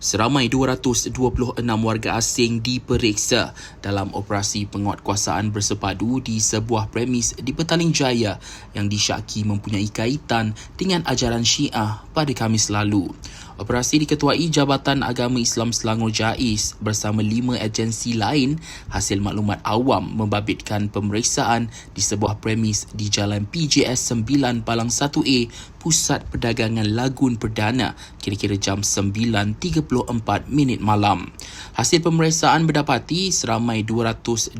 Seramai 226 warga asing diperiksa dalam operasi penguatkuasaan bersepadu di sebuah premis di Petaling Jaya yang disyaki mempunyai kaitan dengan ajaran Syiah pada Khamis lalu. Operasi diketuai Jabatan Agama Islam Selangor JAIS bersama 5 agensi lain hasil maklumat awam membabitkan pemeriksaan di sebuah premis di Jalan PJS 9 Palang 1A, Pusat Perdagangan Lagun Perdana kira-kira jam 9.34 malam. Hasil pemeriksaan berdapati seramai 226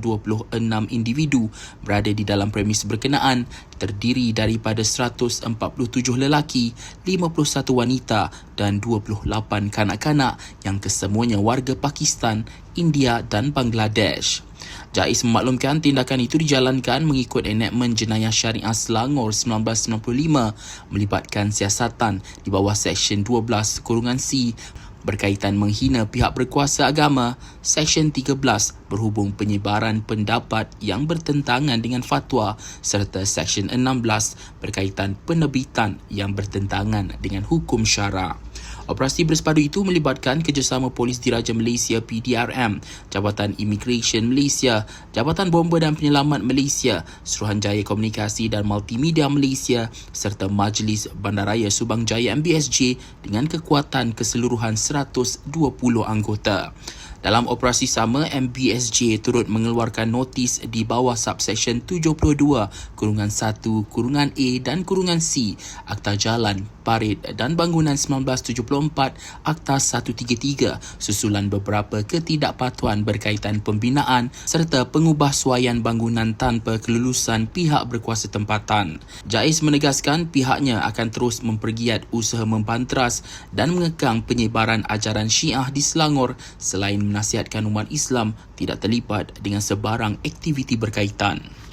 individu berada di dalam premis berkenaan, terdiri daripada 147 lelaki, 51 wanita dan 28 kanak-kanak yang kesemuanya warga Pakistan, India dan Bangladesh. JAIS memaklumkan tindakan itu dijalankan mengikut enakmen Jenayah Syariah Selangor 1995 melibatkan siasatan di bawah Seksyen 12(C) berkaitan menghina pihak berkuasa agama, Seksyen 13 berhubung penyebaran pendapat yang bertentangan dengan fatwa serta Seksyen 16 berkaitan penerbitan yang bertentangan dengan hukum syarak. Operasi bersepadu itu melibatkan kerjasama Polis Diraja Malaysia PDRM, Jabatan Immigration Malaysia, Jabatan Bomba dan Penyelamat Malaysia, Suruhanjaya Komunikasi dan Multimedia Malaysia serta Majlis Bandaraya Subang Jaya MBSJ dengan kekuatan keseluruhan 120 anggota. Dalam operasi sama, MBSJ turut mengeluarkan notis di bawah subseksyen 72(1)(a) dan (c) Akta Jalan, Parit dan Bangunan 1974 Akta 133 susulan beberapa ketidakpatuhan berkaitan pembinaan serta pengubahsuaian bangunan tanpa kelulusan pihak berkuasa tempatan. JAIS menegaskan pihaknya akan terus mempergiat usaha mempanteras dan mengekang penyebaran ajaran Syiah di Selangor selain menasihatkan umat Islam tidak terlibat dengan sebarang aktiviti berkaitan.